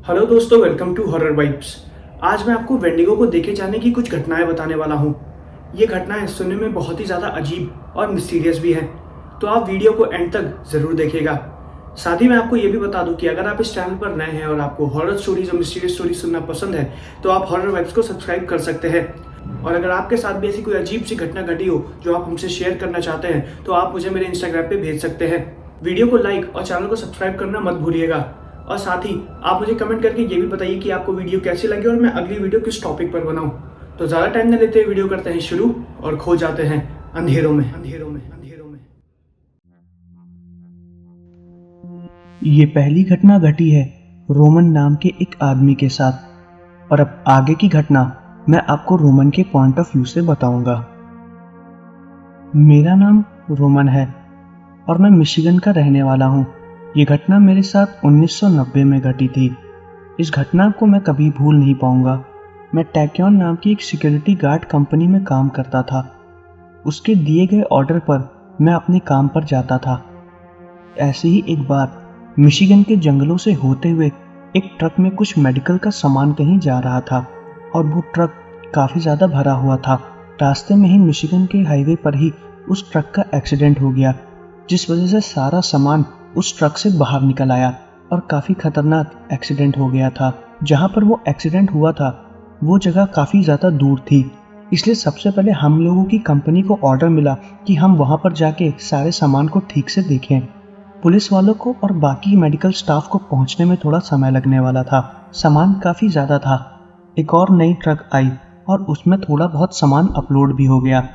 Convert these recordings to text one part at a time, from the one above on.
Hello दोस्तों, welcome to horror vibes. आज मैं आपको वेंडिगो को देखे जाने की कुछ घटनाएं बताने वाला हूँ। ये घटनाएं सुनने में बहुत ही ज़्यादा अजीब और मिस्टीरियस भी हैं, तो आप वीडियो को एंड तक ज़रूर देखिएगा। साथ ही मैं आपको ये भी बता दूं कि अगर आप इस चैनल पर नए हैं और आपको हॉरर स्टोरीज और मिस्टीरियस स्टोरीज सुनना पसंद है तो आप हॉरर वाइब्स को सब्सक्राइब कर सकते हैं। और अगर आपके साथ भी ऐसी कोई अजीब सी घटना घटी हो जो आप हमसे शेयर करना चाहते हैं तो आप मुझे मेरे इंस्टाग्राम पे भेज सकते हैं। वीडियो को लाइक और चैनल को सब्सक्राइब करना मत भूलिएगा। और साथ ही आप मुझे कमेंट करके ये भी बताइए कि आपको वीडियो कैसी लगी और मैं अगली वीडियो किस टॉपिक पर बनाऊं। तो ज़्यादा टाइम न लेते हुए वीडियो करते हैं शुरू और खो जाते हैं अंधेरों में। ये पहली घटना घटी है रोमन नाम के एक आदमी के साथ, और अब आगे की घटना मैं आपको रोमन के पॉइंट ऑफ व्यू से बताऊंगा। मेरा नाम रोमन है और मैं मिशिगन का रहने वाला हूँ। ये घटना मेरे साथ 1990 में घटी थी। इस घटना को मैं कभी भूल नहीं पाऊंगा। मैं टैक्योन नाम की एक सिक्योरिटी गार्ड कंपनी में काम करता था। उसके दिए गए ऑर्डर पर मैं अपने काम पर जाता था। ऐसे ही एक बार मिशिगन के जंगलों से होते हुए एक ट्रक में कुछ मेडिकल का सामान कहीं जा रहा था और वो ट्रक काफ़ी ज़्यादा भरा हुआ था। रास्ते में ही मिशिगन के हाईवे पर ही उस ट्रक का एक्सीडेंट हो गया, जिस वजह से सारा सामान उस ट्रक से बाहर निकल आया और काफ़ी खतरनाक एक्सीडेंट हो गया था। जहाँ पर वो एक्सीडेंट हुआ था वो जगह काफ़ी ज़्यादा दूर थी, इसलिए सबसे पहले हम लोगों की कंपनी को ऑर्डर मिला कि हम वहाँ पर जाके सारे सामान को ठीक से देखें। पुलिस वालों को और बाकी मेडिकल स्टाफ को पहुंचने में थोड़ा समय लगने वाला था। सामान काफ़ी ज़्यादा था। एक और नई ट्रक आई और उसमें थोड़ा बहुत सामान अपलोड भी हो गया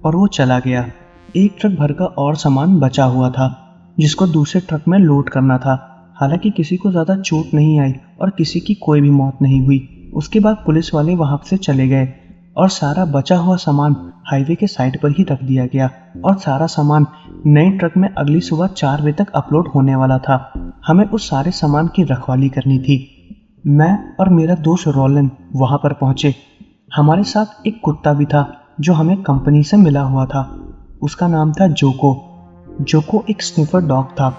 और वो चला गया। एक ट्रक भर का और सामान बचा हुआ था जिसको दूसरे ट्रक में लोड करना था। हालांकि किसी को ज़्यादा चोट नहीं आई और किसी की कोई भी मौत नहीं हुई। उसके बाद पुलिस वाले वहाँ से चले गए और सारा बचा हुआ सामान हाईवे के साइड पर ही रख दिया गया और सारा सामान नए ट्रक में अगली सुबह 4 बजे तक अपलोड होने वाला था। हमें उस सारे सामान की रखवाली करनी थी। मैं और मेरा दोस्त रोलन वहां पर पहुंचे। हमारे साथ एक कुत्ता भी था जो हमें कंपनी से मिला हुआ था। उसका नाम था जोको। जोको एक स्निफर डॉग था।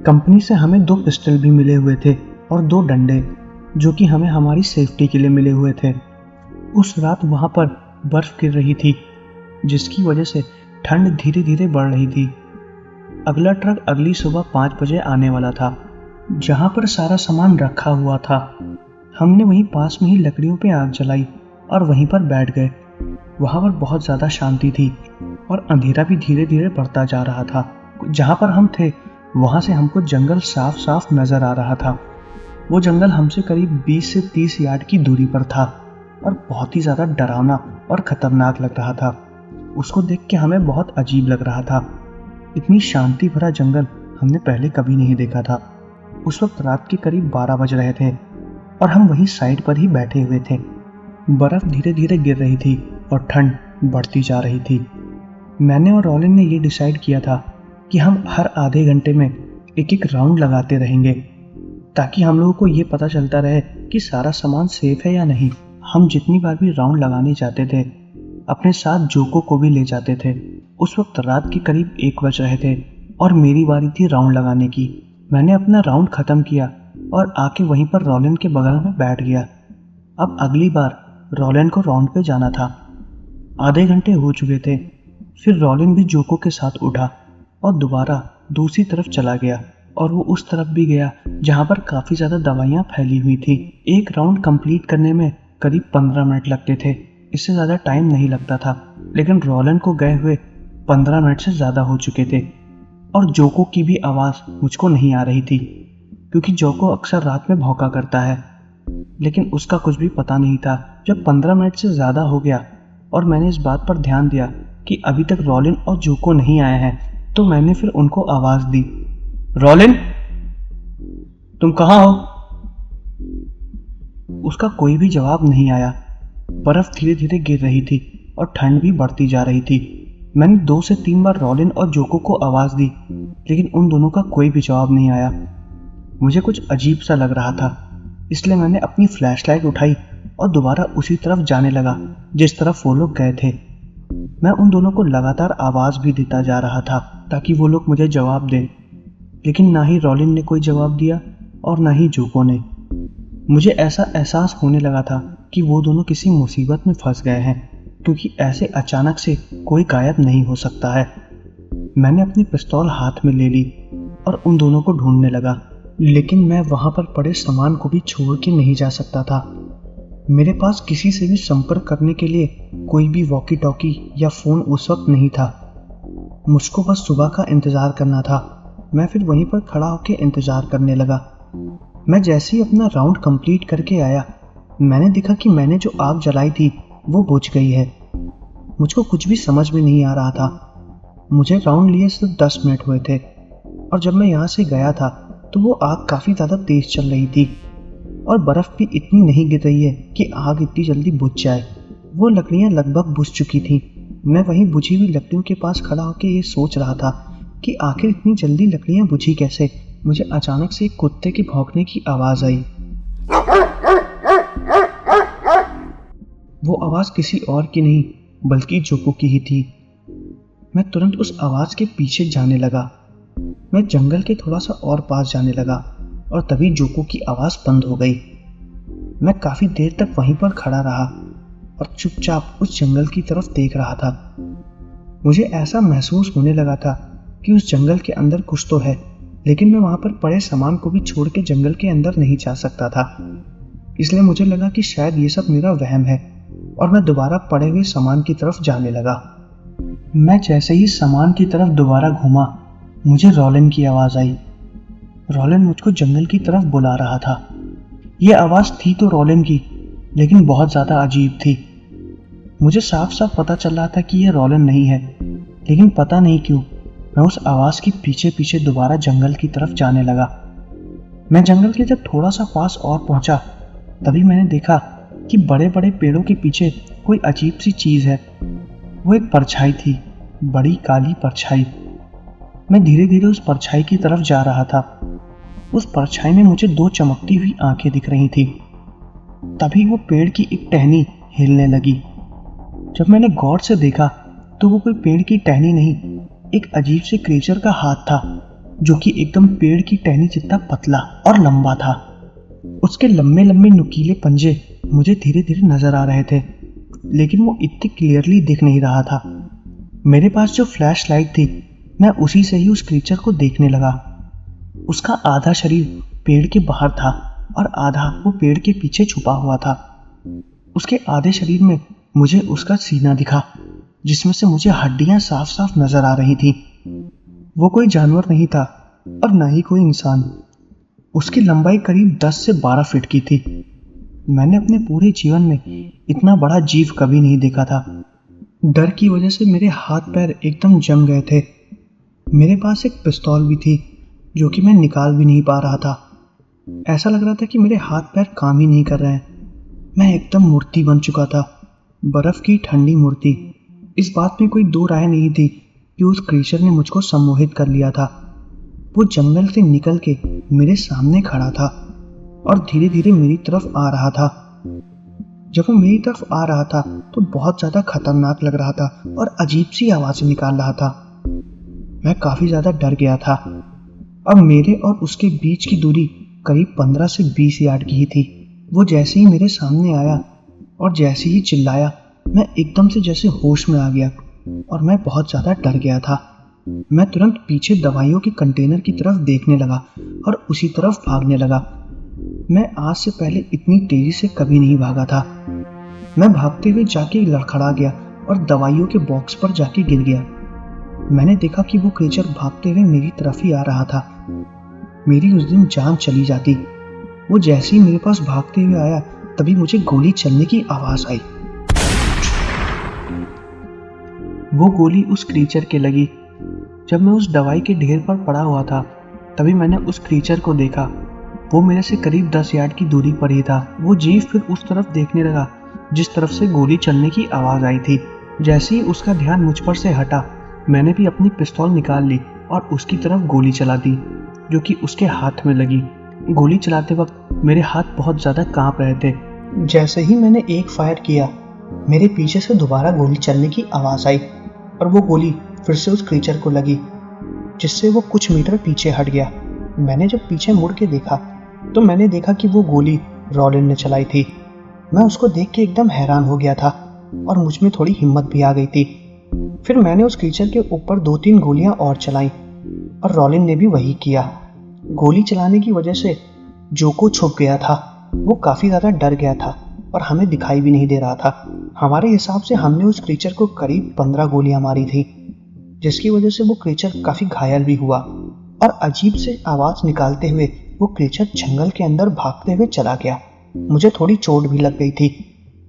कंपनी से हमें 2 पिस्टल भी मिले हुए थे और 2 डंडे, जो कि हमें हमारी सेफ्टी के लिए मिले हुए थे। उस रात वहां पर बर्फ गिर रही थी, जिसकी वजह से ठंड धीरे धीरे बढ़ रही थी। अगला ट्रक अगली सुबह 5 बजे आने वाला था, जहां पर सारा सामान रखा हुआ था। हमने वहीं पास में ही लकड़ियों पे आग जलाई और वहीं पर बैठ गए। वहां पर बहुत ज़्यादा शांति थी और अंधेरा भी धीरे धीरे बढ़ता जा रहा था। जहां पर हम थे वहां से हमको जंगल साफ साफ नजर आ रहा था। वो जंगल हमसे करीब 20 से 30 यार्ड की दूरी पर था और बहुत ही ज़्यादा डरावना और खतरनाक लग रहा था। उसको देख के हमें बहुत अजीब लग रहा था। इतनी शांति भरा जंगल हमने पहले कभी नहीं देखा था। उस वक्त रात के करीब 12 बज रहे थे और हम वहीं साइड पर ही बैठे हुए थे। बर्फ धीरे धीरे गिर रही थी और ठंड बढ़ती जा रही थी। मैंने और रोलिन ने ये डिसाइड किया था कि हम हर आधे घंटे में एक एक राउंड लगाते रहेंगे, ताकि हम लोगों को ये पता चलता रहे कि सारा सामान सेफ है या नहीं। हम जितनी बार भी राउंड लगाने जाते थे अपने साथ जोको को भी ले जाते थे। उस वक्त रात के करीब 1 बज रहे थे और मेरी बारी थी राउंड लगाने की। मैंने अपना राउंड ख़त्म किया और आके वहीं पर रोलिन के बगल में बैठ गया। अब अगली बार रोलिन को राउंड पे जाना था। आधे घंटे हो चुके थे। फिर रोलिन भी जोको के साथ उठा और दोबारा दूसरी तरफ चला गया और वो उस तरफ भी गया जहाँ पर काफ़ी ज़्यादा दवाइयाँ फैली हुई थी। एक राउंड कंप्लीट करने में करीब 15 मिनट लगते थे, इससे ज़्यादा टाइम नहीं लगता था। लेकिन रोलन को गए हुए 15 मिनट से ज़्यादा हो चुके थे और जोको की भी आवाज़ मुझको नहीं आ रही थी, क्योंकि जोको अक्सर रात में भौंका करता है। लेकिन उसका कुछ भी पता नहीं था। जब 15 मिनट से ज़्यादा हो गया और मैंने इस बात पर ध्यान दिया कि अभी तक रोलिन और जोको नहीं आए हैं, तो मैंने फिर उनको आवाज़ दी, रोलिन, तुम कहाँ हो? उसका कोई भी जवाब नहीं आया। बर्फ धीरे धीरे गिर रही थी और ठंड भी बढ़ती जा रही थी। मैंने 2 से 3 बार रोलिन और जोको को आवाज़ दी, लेकिन उन दोनों का कोई भी जवाब नहीं आया। मुझे कुछ अजीब सा लग रहा था, इसलिए मैंने अपनी फ्लैशलाइट उठाई और दोबारा उसी तरफ जाने लगा जिस तरफ वो लोग गए थे। मैं उन दोनों को लगातार आवाज़ भी देता जा रहा था ताकि वो लोग मुझे जवाब दें, लेकिन ना ही रोलिन ने कोई जवाब दिया और ना ही जोको ने। मुझे ऐसा एहसास होने लगा था कि वो दोनों किसी मुसीबत में फंस गए हैं, क्योंकि ऐसे अचानक से कोई गायब नहीं हो सकता है। मैंने अपनी पिस्तौल हाथ में ले ली और उन दोनों को ढूंढने लगा, लेकिन मैं वहां पर पड़े सामान को भी छोड़ के नहीं जा सकता था। मेरे पास किसी से भी संपर्क करने के लिए कोई भी वॉकी टॉकी या फोन उस वक्त नहीं था। मुझको बस सुबह का इंतजार करना था। मैं फिर वहीं पर खड़ा होकर इंतजार करने लगा। मैं जैसे ही अपना राउंड कंप्लीट करके आया, मैंने देखा कि मैंने जो आग जलाई थी वो बुझ गई है। मुझको कुछ भी समझ में नहीं आ रहा था। मुझे राउंड लिए सिर्फ 10 मिनट हुए थे और जब मैं यहाँ से गया था तो वो आग काफ़ी ज़्यादा तेज चल रही थी और बर्फ़ भी इतनी नहीं गिर रही है कि आग इतनी जल्दी बुझ जाए। वो लकड़ियाँ लगभग बुझ चुकी थी। मैं वहीं बुझी हुई लकड़ियों के पास खड़ा होकर ये सोच रहा था कि आखिर इतनी जल्दी लकड़ियाँ बुझी कैसे। मुझे अचानक से एक कुत्ते के भौंकने की आवाज़ आई। वो आवाज़ किसी और की नहीं बल्कि जोको की ही थी। मैं तुरंत उस आवाज़ के पीछे जाने लगा। मैं जंगल के थोड़ा सा और पास जाने लगा और तभी जोको की आवाज़ बंद हो गई। मैं काफ़ी देर तक वहीं पर खड़ा रहा और चुपचाप उस जंगल की तरफ देख रहा था। मुझे ऐसा महसूस होने लगा था कि उस जंगल के अंदर कुछ तो है, लेकिन मैं वहाँ पर पड़े सामान को भी छोड़ के जंगल के अंदर नहीं जा सकता था। इसलिए मुझे लगा कि शायद ये सब मेरा वहम है और मैं दोबारा पड़े हुए सामान की तरफ जाने लगा। मैं जैसे ही सामान की तरफ दोबारा घूमा, मुझे रॉलिन की आवाज़ आई। रॉलिन मुझको जंगल की तरफ बुला रहा था। ये आवाज़ थी तो रॉलिन की, लेकिन बहुत ज़्यादा अजीब थी। मुझे साफ साफ पता चल रहा था कि ये रॉलिन नहीं है, लेकिन पता नहीं क्यों मैं उस आवाज़ के पीछे पीछे दोबारा जंगल की तरफ जाने लगा। मैं जंगल के जब थोड़ा सा पास और पहुंचा, तभी मैंने देखा कि बड़े बड़े पेड़ों के पीछे कोई अजीब सी चीज़ है। वो एक परछाई थी, बड़ी काली परछाई। मैं धीरे धीरे उस परछाई की तरफ जा रहा था। उस परछाई में मुझे 2 चमकती हुई आंखें दिख रही थी। तभी वो पेड़ की एक टहनी हिलने लगी। जब मैंने गौर से देखा तो वो कोई पेड़ की टहनी नहीं, एक अजीब से क्रिएचर का हाथ था, जो कि एकदम पेड़ की टहनी जितना पतला और लंबा था। उसके लंबे लंबे नुकीले पंजे मुझे धीरे धीरे नजर आ रहे थे, लेकिन वो इतनी क्लियरली दिख नहीं रहा था। मेरे पास जो फ्लैश लाइट थी, मैं उसी से ही उस क्रिएचर को देखने लगा। उसका आधा शरीर पेड़ के बाहर था और आधा वो पेड़ के पीछे छुपा हुआ था। उसके आधे शरीर में मुझे उसका सीना दिखा, जिसमें से मुझे हड्डियां साफ साफ नजर आ रही थी। वो कोई जानवर नहीं था और न ही कोई इंसान। उसकी लंबाई करीब 10 से 12 फीट की थी। मैंने अपने पूरे जीवन में इतना बड़ा जीव कभी नहीं देखा था। डर की वजह से मेरे हाथ पैर एकदम जम गए थे। मेरे पास एक पिस्तौल भी थी, जो कि मैं निकाल भी नहीं पा रहा था। ऐसा लग रहा था कि मेरे हाथ पैर काम ही नहीं कर रहे हैं। मैं एकदम मूर्ति बन चुका था, बर्फ की ठंडी मूर्ति। इस बात में कोई दो राय नहीं थी कि उस क्रीचर ने मुझको सम्मोहित कर लिया था। वो जंगल से निकल के मेरे सामने खड़ा था और धीरे धीरे मेरी तरफ आ रहा था। जब वो मेरी तरफ आ रहा था तो बहुत ज़्यादा खतरनाक लग रहा था और अजीब सी आवाज़ें निकाल रहा था। मैं काफ़ी ज़्यादा डर गया था। अब मेरे और उसके बीच की दूरी करीब 15 से 20 यार्ड की ही थी। वो जैसे ही मेरे सामने आया और जैसे ही चिल्लाया, मैं एकदम से जैसे होश में आ गया और मैं बहुत ज़्यादा डर गया था। मैं तुरंत पीछे दवाइयों के कंटेनर की तरफ देखने लगा और उसी तरफ भागने लगा। मैं आज से पहले इतनी तेज़ी से कभी नहीं भागा था। मैं भागते हुए जाके लड़खड़ा गया और दवाइयों के बॉक्स पर जाके गिर गया। मैंने देखा कि वो क्रीचर भागते हुए मेरी तरफ ही आ रहा था। मेरी उस दिन जान चली जाती। वो जैसे ही मेरे पास भागते हुए आया, तभी मुझे गोली चलने की आवाज़ आई। वो गोली उस क्रीचर के लगी। जब मैं उस दवाई के ढेर पर पड़ा हुआ था, तभी मैंने उस क्रीचर को देखा। वो मेरे से करीब 10 यार्ड की दूरी पर ही था। वो जीव फिर उस तरफ देखने लगा जिस तरफ से गोली चलने की आवाज़ आई थी। जैसे ही उसका ध्यान मुझ पर से हटा, मैंने भी अपनी पिस्तौल निकाल ली और उसकी तरफ गोली चला दी, जो कि उसके हाथ में लगी। गोली चलाते वक्त मेरे हाथ बहुत ज़्यादा कांप रहे थे। जैसे ही मैंने एक फायर किया, मेरे पीछे से दोबारा गोली चलने की आवाज़ आई और वो गोली फिर से उस क्रीचर को लगी, जिससे वो कुछ मीटर पीछे हट गया। मैंने जब पीछे मुड़ के देखा तो मैंने देखा कि वो गोली रॉलिन ने चलाई थी। मैं उसको देख के एकदम हैरान हो गया था और मुझ में थोड़ी हिम्मत भी आ गई थी। फिर मैंने उस क्रीचर के ऊपर 2-3 गोलियां और चलाई और रॉलिन ने भी वही किया। गोली चलाने की वजह से जोको छुप गया था। वो काफ़ी ज़्यादा डर गया था और हमें दिखाई भी नहीं दे रहा था। हमारे हिसाब से हमने उस क्रीचर को करीब 15 गोलियां मारी थी, जिसकी वजह से वो क्रीचर काफ़ी घायल भी हुआ और अजीब से आवाज़ निकालते हुए वो क्रीचर जंगल के अंदर भागते हुए चला गया। मुझे थोड़ी चोट भी लग गई थी।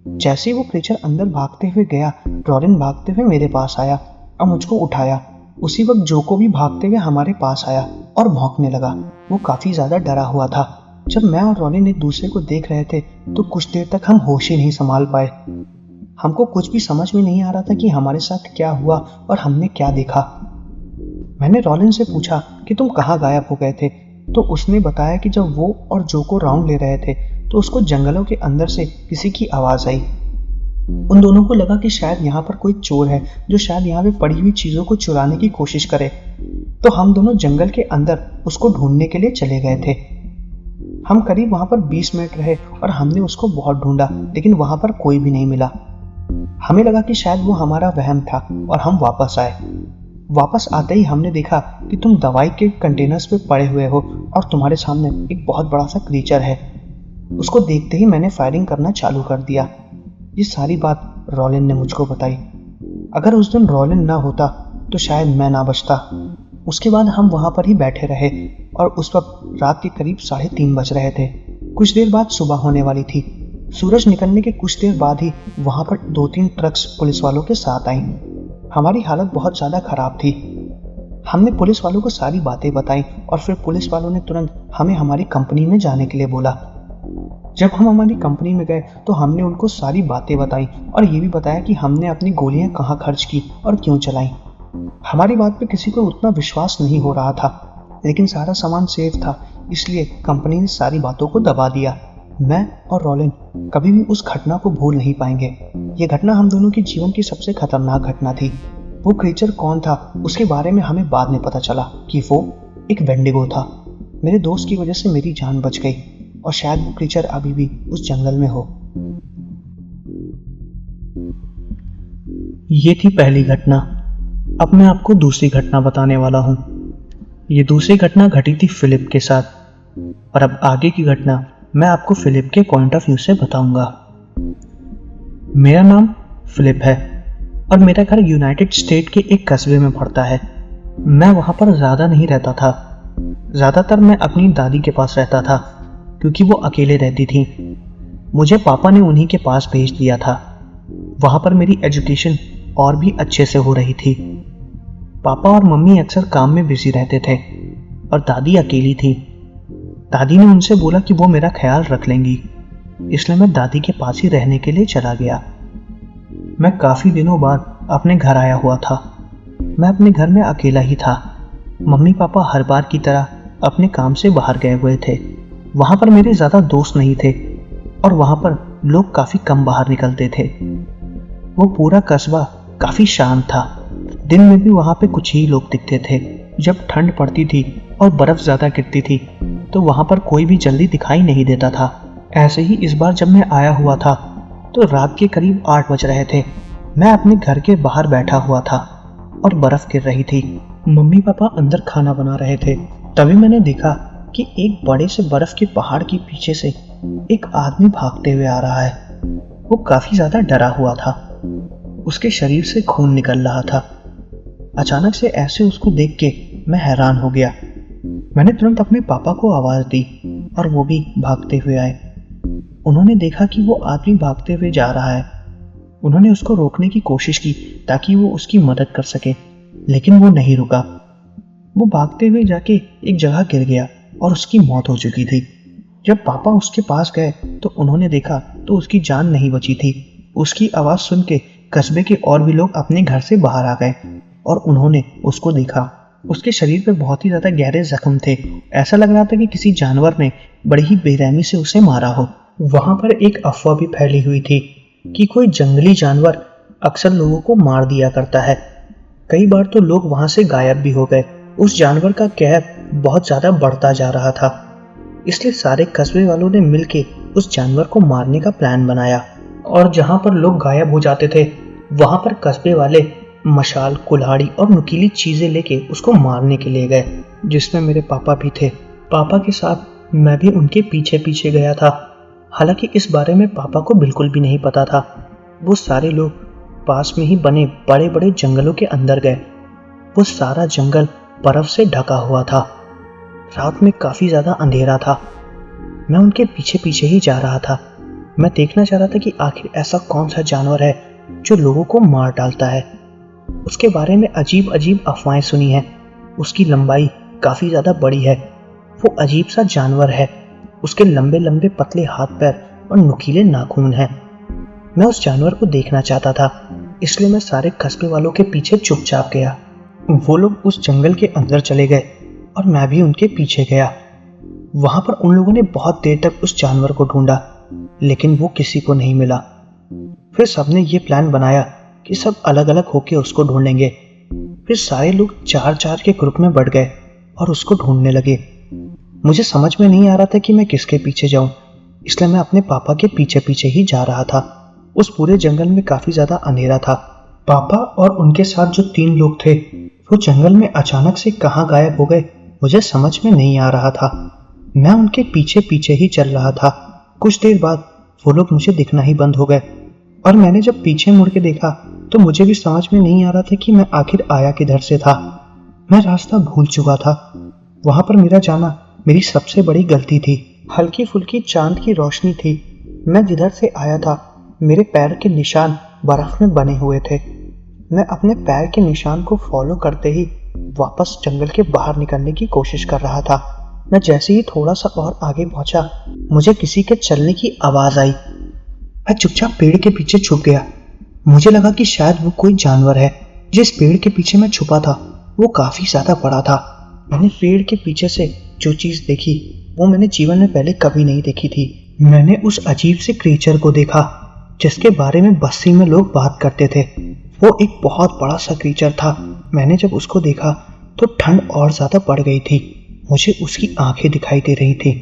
जैसे ही वो क्रीचर अंदर भागते हुए गया, रॉलिन भागते हुए मेरे पास आया और मुझको उठाया। उसी वक्त जोको भी भागते हुए हमारे पास आया और भौंकने लगा। वो काफ़ी ज़्यादा डरा हुआ था। जब मैं और रॉलिन एक दूसरे को देख रहे थे तो कुछ देर तक हम होश ही नहीं संभाल पाए। हमको कुछ भी समझ में नहीं आ रहा था कि हमारे साथ क्या हुआ और हमने क्या देखा। मैंने रॉलिन से पूछा कि तुम कहाँ गायब हो गए थे, तो उसने बताया कि जब वो और जोको राउंड ले रहे थे तो उसको जंगलों के अंदर से किसी की आवाज़ आई। उन दोनों को लगा कि शायद यहाँ पर कोई चोर है जो शायद यहाँ पे पड़ी हुई चीज़ों को चुराने की कोशिश करे। तो हम दोनों जंगल के अंदर उसको ढूंढने के लिए चले गए थे। हम करीब वहाँ पर 20 मिनट रहे और हमने उसको बहुत ढूंढा, लेकिन वहाँ पर कोई भी नहीं मिला। हमें लगा कि शायद वो हमारा वहम था और हम वापस आए। वापस आते ही हमने देखा कि तुम दवाई के कंटेनर्स पे पड़े हुए हो और तुम्हारे सामने एक बहुत बड़ा सा क्रीचर है। उसको देखते ही मैंने फायरिंग करना चालू कर दिया। ये सारी बात रॉलिन ने मुझको बताई। अगर उस दिन रॉलिन ना होता तो शायद मैं ना बचता। उसके बाद हम वहाँ पर ही बैठे रहे और उस वक्त रात के करीब 3:30 बज रहे थे। कुछ देर बाद सुबह होने वाली थी। सूरज निकलने के कुछ देर बाद ही वहाँ पर 2-3 ट्रक्स पुलिस वालों के साथ आईं। हमारी हालत बहुत ज़्यादा ख़राब थी। हमने पुलिस वालों को सारी बातें बताई और फिर पुलिस वालों ने तुरंत हमें हमारी कंपनी में जाने के लिए बोला। जब हम हमारी कंपनी में गए तो हमने उनको सारी बातें बताई और ये भी बताया कि हमने अपनी गोलियां कहाँ खर्च की और क्यों चलाई। हमारी बात पे किसी को उतना विश्वास नहीं हो रहा था, लेकिन सारा सामान सेफ था, इसलिए कंपनी ने सारी बातों को दबा दिया। मैं और रॉलिन कभी भी उस घटना को भूल नहीं पाएंगे। ये घटना हम दोनों के जीवन की सबसे खतरनाक घटना थी। वो क्रीचर कौन था उसके बारे में हमें बाद में पता चला कि वो एक वेंडिगो था। मेरे दोस्त की वजह से मेरी जान बच गई और शायद वो क्रीचर अभी भी उस जंगल में हो। ये थी पहली घटना। अब मैं आपको दूसरी घटना बताने वाला हूँ। ये दूसरी घटना घटी थी फिलिप के साथ और अब आगे की घटना मैं आपको फिलिप के पॉइंट ऑफ व्यू से बताऊंगा। मेरा नाम फिलिप है और मेरा घर यूनाइटेड स्टेट के एक कस्बे में पड़ता है। मैं वहाँ पर ज़्यादा नहीं रहता था। ज़्यादातर मैं अपनी दादी के पास रहता था क्योंकि वो अकेले रहती थी। मुझे पापा ने उन्हीं के पास भेज दिया था। वहाँ पर मेरी एजुकेशन और भी अच्छे से हो रही थी। पापा और मम्मी अक्सर काम में बिजी रहते थे और दादी अकेली थी। दादी ने उनसे बोला कि वो मेरा ख्याल रख लेंगी, इसलिए मैं दादी के पास ही रहने के लिए चला गया। मैं काफ़ी दिनों बाद अपने घर आया हुआ था। मैं अपने घर में अकेला ही था। मम्मी पापा हर बार की तरह अपने काम से बाहर गए हुए थे। वहाँ पर मेरे ज़्यादा दोस्त नहीं थे और वहाँ पर लोग काफ़ी कम बाहर निकलते थे। वो पूरा कस्बा काफ़ी शांत था। दिन में भी वहाँ पे कुछ ही लोग दिखते थे। जब ठंड पड़ती थी और बर्फ़ ज़्यादा गिरती थी तो वहाँ पर कोई भी जल्दी दिखाई नहीं देता था। ऐसे ही इस बार जब मैं आया हुआ था तो रात के करीब 8 बज रहे थे। मैं अपने घर के बाहर बैठा हुआ था और बर्फ़ गिर रही थी। मम्मी पापा अंदर खाना बना रहे थे। तभी मैंने देखा कि एक बड़े से बर्फ़ के पहाड़ के पीछे से एक आदमी भागते हुए आ रहा है। वो काफ़ी ज़्यादा डरा हुआ था। उसके शरीर से खून निकल रहा था। अचानक से ऐसे उसको देख के मैं हैरान हो गया। मैंने तुरंत अपने पापा को आवाज़ दी और वो भी भागते हुए आए। उन्होंने देखा कि वो आदमी भागते हुए जा रहा है। उन्होंने उसको रोकने की कोशिश की ताकि वो उसकी मदद कर सके, लेकिन वो नहीं रुका। वो भागते हुए जाके एक जगह गिर गया और उसकी मौत हो चुकी थी। जब पापा उसके पास गए तो उन्होंने देखा तो उसकी जान नहीं बची थी। उसकी आवाज़ सुन के कस्बे के और भी लोग अपने घर से बाहर आ गए और उन्होंने उसको देखा। उसके शरीर पे बहुत ही ज़्यादा गहरे जख्म थे। ऐसा लग रहा था कि किसी जानवर ने बड़ी ही बेरहमी से उसे मारा हो। वहाँ पर एक अफवाह भी फैली हुई थी कि कोई जंगली जानवर अक्सर लोगों को मार दिया करता है। कई बार तो लोग वहाँ से गायब भी हो गए। उस जानवर का कहर बहुत ज़्यादा बढ़ता जा रहा था, इसलिए सारे कस्बे वालों ने मिलके उस जानवर को मारने का प्लान बनाया और जहाँ पर लोग गायब हो जाते थे वहाँ पर कस्बे वाले मशाल, कुल्हाड़ी और नुकीली चीजें लेके उसको मारने के लिए गए, जिसमें मेरे पापा भी थे। पापा के साथ मैं भी उनके पीछे पीछे गया था। हालांकि इस बारे में पापा को बिल्कुल भी नहीं पता था। वो सारे लोग पास में ही बने बड़े बड़े जंगलों के अंदर गए। वो सारा जंगल बर्फ से ढका हुआ था। रात में काफी ज्यादा अंधेरा था। मैं उनके पीछे पीछे ही जा रहा था। मैं देखना चाह रहा था कि आखिर ऐसा कौन सा जानवर है जो लोगों को मार डालता है। उसके बारे में अजीब अजीब अफवाहें सुनी हैं। उसकी लंबाई काफी ज्यादा बड़ी है। वो अजीब सा जानवर है। उसके लंबे लंबे पतले हाथ पैर और नुकीले नाखून हैं। मैं उस जानवर को देखना चाहता था, इसलिए मैं सारे कस्बे वालों के पीछे चुपचाप गया। वो लोग उस जंगल के अंदर चले गए और मैं भी उनके पीछे गया। वहां पर उन लोगों ने बहुत देर तक उस जानवर को ढूंढा, लेकिन वो किसी को नहीं मिला। फिर सबने ये प्लान बनाया कि सब अलग अलग होके उसको ढूंढेंगे। फिर सारे लोग चार चार के ग्रुप में बढ़ गए और उसको ढूंढने लगे। मुझे समझ में नहीं आ रहा था कि मैं किसके पीछे जाऊं, इसलिए मैं अपने पापा के पीछे पीछे ही जा रहा था। उस पूरे जंगल में काफी ज्यादा अंधेरा था। पापा और उनके साथ जो 3 लोग थे वो जंगल में अचानक से कहाँ गायब हो गए, मुझे समझ में नहीं आ रहा था। मैं उनके पीछे पीछे ही चल रहा था। कुछ देर बाद वो लोग मुझे दिखना ही बंद हो गए और मैंने जब पीछे मुड़ के देखा तो मुझे भी समझ में नहीं आ रहा था कि मैं आखिर आया किधर से था। मैं रास्ता भूल चुका था। वहां पर मेरा जाना मेरी सबसे बड़ी गलती थी। हल्की फुल्की चांद की रोशनी थी। मैं जिधर से आया था मेरे पैर के निशान बर्फ में बने हुए थे। मैं अपने पैर के निशान को फॉलो करते ही वापस जंगल के बाहर निकलने की कोशिश कर रहा था। मैं जैसे ही थोड़ा सा और आगे पहुंचा, मुझे किसी के चलने की आवाज आई। मैं चुपचाप पेड़ के पीछे छुप गया। मुझे लगा कि शायद वो कोई जानवर है। जिस पेड़ के पीछे मैं छुपा था वो काफी ज्यादा बड़ा था। मैंने पेड़ के पीछे से जो चीज देखी वो मैंने जीवन में पहले कभी नहीं देखी थी। मैंने उस अजीब से क्रीचर को देखा जिसके बारे में बस्ती में लोग बात करते थे। वो एक बहुत बड़ा सा क्रीचर था। मैंने जब उसको देखा तो ठंड और ज्यादा बढ़ गई थी। मुझे उसकी आंखें दिखाई दे रही थी।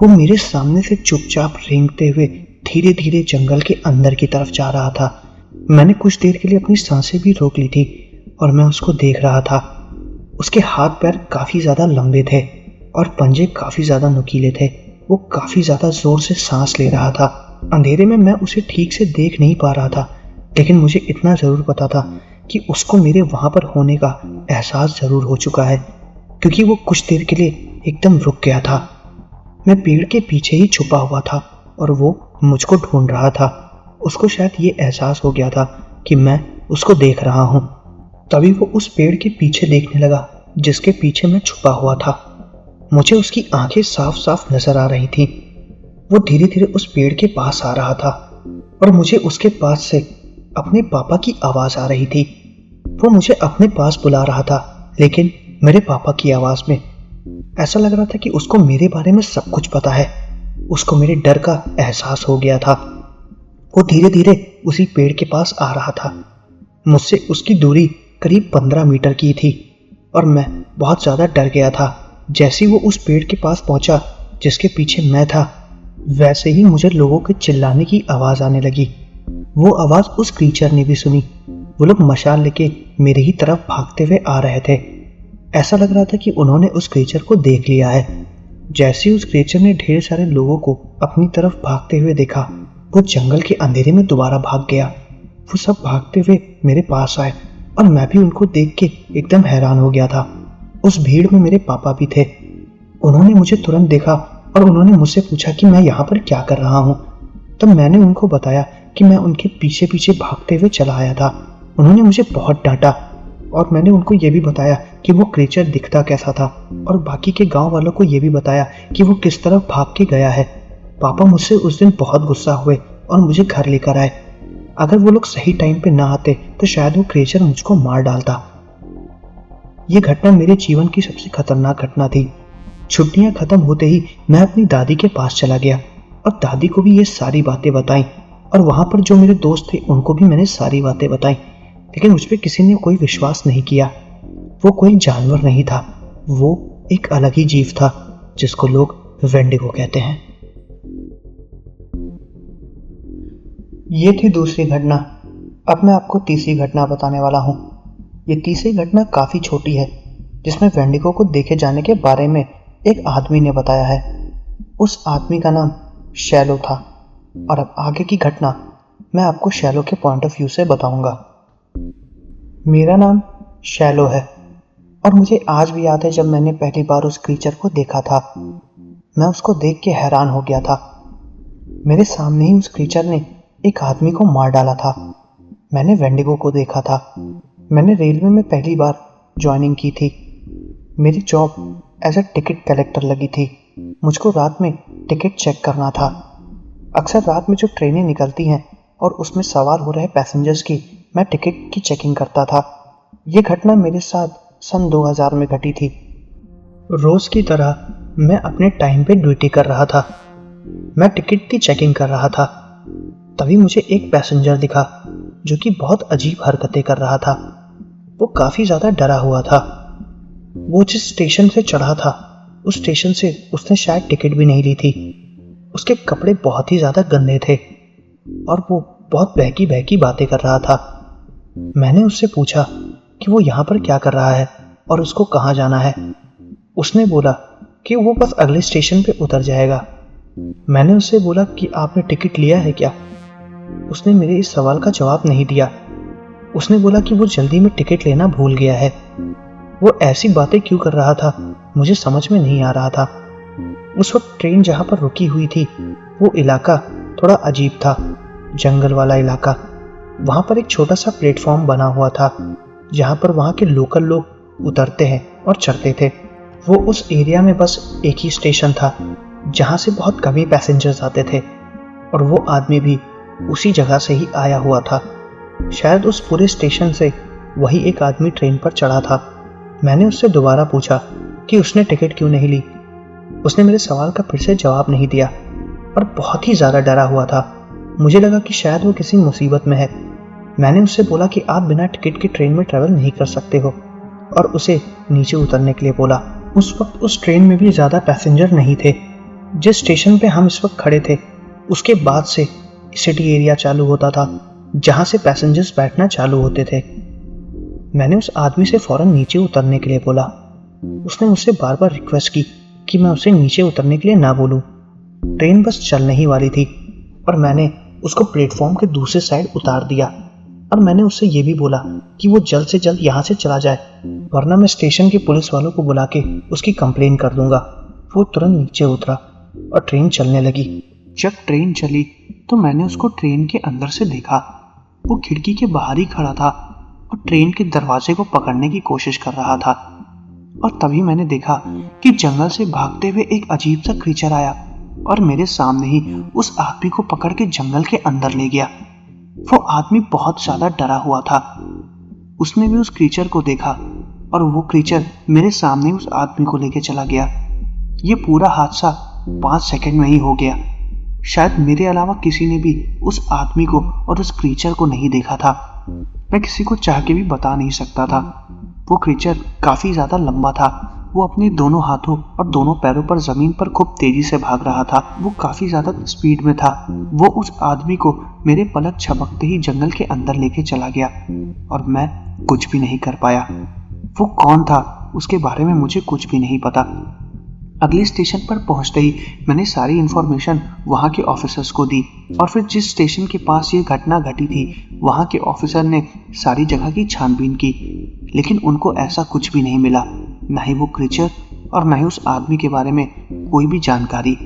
वो मेरे सामने से चुपचाप रेंगते हुए धीरे धीरे जंगल के अंदर की तरफ जा रहा था। मैंने कुछ देर के लिए अपनी सांसें भी रोक ली थी और मैं उसको देख रहा था। उसके हाथ पैर काफी ज्यादा लंबे थे और पंजे काफी ज्यादा नुकीले थे। वो काफी ज्यादा जोर से सांस ले रहा था। अंधेरे में मैं उसे ठीक से देख नहीं पा रहा था, लेकिन मुझे इतना जरूर पता था कि उसको मेरे वहां पर होने का एहसास जरूर हो चुका है, क्योंकि वो कुछ देर के लिए एकदम रुक गया था। मैं पेड़ के पीछे ही छुपा हुआ था और वो मुझको ढूंढ रहा था। उसको शायद ये एहसास हो गया था कि मैं उसको देख रहा हूँ। तभी वो उस पेड़ के पीछे देखने लगा जिसके पीछे मैं छुपा हुआ था। मुझे उसकी आंखें साफ साफ नजर आ रही थी। वो धीरे धीरे उस पेड़ के पास आ रहा था और मुझे उसके पास से अपने पापा की आवाज आ रही थी। वो मुझे अपने पास बुला रहा था, लेकिन मेरे पापा की आवाज में ऐसा लग रहा था कि उसको मेरे बारे में सब कुछ पता है। उसको मेरे डर का एहसास हो गया था। वो धीरे धीरे उसी पेड़ के पास आ रहा था। मुझसे उसकी दूरी करीब 15 मीटर की थी और मैं बहुत ज्यादा डर गया था। जैसे ही वो उस पेड़ के पास पहुंचा जिसके पीछे मैं था, वैसे ही मुझे लोगों के चिल्लाने की आवाज आने लगी। वो आवाज उस क्रीचर ने भी सुनी। वो लोग मशाल लेके मेरे ही तरफ भागते हुए आ रहे थे। ऐसा लग रहा था कि उन्होंने उस क्रीचर को देख लिया है। जैसे ही उस क्रीचर ने ढेर सारे लोगों को अपनी तरफ भागते हुए देखा, वो जंगल के अंधेरे में दोबारा भाग गया। वो सब भागते हुए मेरे पास आए और मैं भी उनको देख के एकदम हैरान हो गया था। उस भीड़ में मेरे पापा भी थे। उन्होंने मुझे तुरंत देखा और उन्होंने मुझसे पूछा कि मैं यहाँ पर क्या कर रहा हूँ। तब मैंने उनको बताया कि मैं उनके पीछे पीछे भागते हुए चला आया था। उन्होंने मुझे बहुत डांटा और मैंने उनको ये भी बताया कि वो क्रीचर दिखता कैसा था और बाकी के गांव वालों को ये भी बताया कि वो किस तरफ भाग के गया है। पापा मुझसे उस दिन बहुत गुस्सा हुए और मुझे घर लेकर आए। अगर वो लोग सही टाइम पे ना आते तो शायद वो क्रीचर मुझको मार डालता। ये घटना मेरे जीवन की सबसे खतरनाक घटना थी। छुट्टियां खत्म होते ही मैं अपनी दादी के पास चला गया और दादी को भी ये सारी बातें बताई और वहां पर जो मेरे दोस्त थे उनको भी मैंने सारी बातें बताई, लेकिन मुझ पर किसी ने कोई विश्वास नहीं किया। वो कोई जानवर नहीं था, वो एक अलग ही जीव था जिसको लोग वेंडिगो कहते हैं। ये थी दूसरी घटना। अब मैं आपको तीसरी घटना बताने वाला हूँ। ये तीसरी घटना काफ़ी छोटी है, जिसमें वेंडिगो को देखे जाने के बारे में एक आदमी ने बताया है। उस आदमी का नाम शैलो था। और अब आगे की घटना मैं आपको शैलो के पॉइंट ऑफ व्यू से बताऊंगा। मेरा नाम शैलो है और मुझे आज भी याद है जब मैंने पहली बार उस क्रीचर को देखा था। मैं उसको देख के हैरान हो गया था। मेरे सामने ही उस क्रीचर ने एक आदमी को मार डाला था। मैंने वेंडिगो को देखा था। मैंने रेलवे में पहली बार ज्वाइनिंग की थी। मेरी job as a ticket collector लगी थी। मुझको रात में टिकट चेक करना था। अक्सर रात में जो ट्रेनें निकलती हैं और उसमें सवार हो रहे पैसेंजर्स की मैं टिकट की चेकिंग करता था। ये घटना मेरे साथ सन 2000 में घटी थी। रोज़ की तरह मैं अपने टाइम पे ड्यूटी कर रहा था। मैं टिकट की चेकिंग कर रहा था। तभी मुझे एक पैसेंजर दिखा जो कि बहुत अजीब हरकतें कर रहा था। वो काफ़ी ज़्यादा डरा हुआ था। वो जिस स्टेशन से चढ़ा था उस स्टेशन से उसने शायद टिकट भी नहीं ली थी। उसके कपड़े बहुत ही ज़्यादा गंदे थे और वो बहुत बहकी बहकी बातें कर रहा था। मैंने उससे पूछा कि वो यहाँ पर क्या कर रहा है और उसको कहाँ जाना है। उसने बोला कि वो बस अगले स्टेशन पे उतर जाएगा। मैंने उससे बोला कि आपने टिकट लिया है क्या? उसने मेरे इस सवाल का जवाब नहीं दिया। उसने बोला कि वो जल्दी में टिकट लेना भूल गया है। वो ऐसी बातें क्यों कर रहा था मुझे समझ में नहीं आ रहा था। उस वक्त ट्रेन जहाँ पर रुकी हुई थी वो इलाका थोड़ा अजीब था, जंगल वाला इलाका। वहाँ पर एक छोटा सा प्लेटफॉर्म बना हुआ था जहाँ पर वहाँ के लोकल लोग उतरते हैं और चढ़ते थे। वो उस एरिया में बस एक ही स्टेशन था जहाँ से बहुत कम ही पैसेंजर्स आते थे और वो आदमी भी उसी जगह से ही आया हुआ था। शायद उस पूरे स्टेशन से वही एक आदमी ट्रेन पर चढ़ा था। मैंने उससे दोबारा पूछा कि उसने टिकट क्यों नहीं ली। उसने मेरे सवाल का फिर से जवाब नहीं दिया और बहुत ही ज़्यादा डरा हुआ था। मुझे लगा कि शायद वो किसी मुसीबत में है। मैंने उससे बोला कि आप बिना टिकट के ट्रेन में ट्रैवल नहीं कर सकते हो और उसे नीचे उतरने के लिए बोला। उस वक्त उस ट्रेन में भी ज़्यादा पैसेंजर नहीं थे। जिस स्टेशन पे हम इस वक्त खड़े थे उसके बाद से सिटी एरिया चालू होता था जहाँ से पैसेंजर्स बैठना चालू होते थे। मैंने उस आदमी से फ़ौरन नीचे उतरने के लिए बोला। उसने मुझसे बार बार रिक्वेस्ट की कि मैं उसे नीचे उतरने के लिए ना बोलूं। ट्रेन बस चलने ही वाली थी और मैंने उसको प्लेटफॉर्म के दूसरे साइड उतार दिया और मैंने उससे ये भी बोला कि वो जल्द से जल्द यहाँ से चला जाए वरना मैं स्टेशन के पुलिस वालों को बुला के उसकी कंप्लेन कर दूंगा। वो तुरंत नीचे उतरा और ट्रेन चलने लगी। जब ट्रेन चली तो मैंने उसको ट्रेन के अंदर से देखा। वो खिड़की के बाहर ही खड़ा था और ट्रेन के दरवाजे को पकड़ने की कोशिश कर रहा था। और तभी मैंने देखा कि जंगल से भागते हुए एक अजीब सा क्रीचर आया और मेरे सामने ही उस आदमी को पकड़ के जंगल के अंदर ले गया। वो आदमी बहुत ज्यादा डरा हुआ था। उसने भी उस क्रीचर को देखा और वो क्रीचर मेरे सामने उस आदमी को लेके चला गया। ये पूरा हादसा 5 सेकंड में ही हो गया। शायद मेरे अलावा किसी ने भी उस आदमी को और उस क्रीचर को नहीं देखा था। मैं किसी को चाह के भी बता नहीं सकता था। वो क्रीचर काफी ज्यादा लंबा था। वो अपने दोनों हाथों और दोनों पैरों पर जमीन पर खूब तेजी से भाग रहा था। वो काफी ज्यादा स्पीड में था। वो उस आदमी को मेरे पलक झपकते ही जंगल के अंदर लेके चला गया और मैं कुछ भी नहीं कर पाया। वो कौन था उसके बारे में मुझे कुछ भी नहीं पता। अगले स्टेशन पर पहुंचते ही मैंने सारी इन्फॉर्मेशन वहां के ऑफिसर्स को दी और फिर जिस स्टेशन के पास ये घटना घटी थी वहां के ऑफिसर ने सारी जगह की छानबीन की, लेकिन उनको ऐसा कुछ भी नहीं मिला, ना ही वो क्रीचर और ना ही उस आदमी के बारे में कोई भी जानकारी।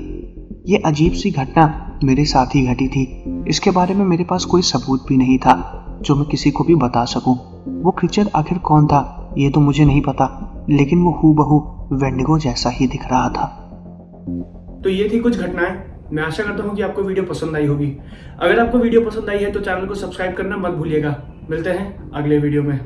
ये अजीब सी घटना मेरे साथ ही घटी थी। इसके बारे में मेरे पास कोई सबूत भी नहीं था जो मैं किसी को भी बता सकूं। वो क्रीचर आखिर कौन था ये तो मुझे नहीं पता, लेकिन वो हूबहू वेंडिगो जैसा ही दिख रहा था। तो ये थी कुछ घटनाएं। मैं आशा करता हूँ कि आपको वीडियो पसंद आई होगी। अगर आपको वीडियो पसंद आई है तो चैनल को सब्सक्राइब करना मत भूलिएगा। मिलते हैं अगले वीडियो में।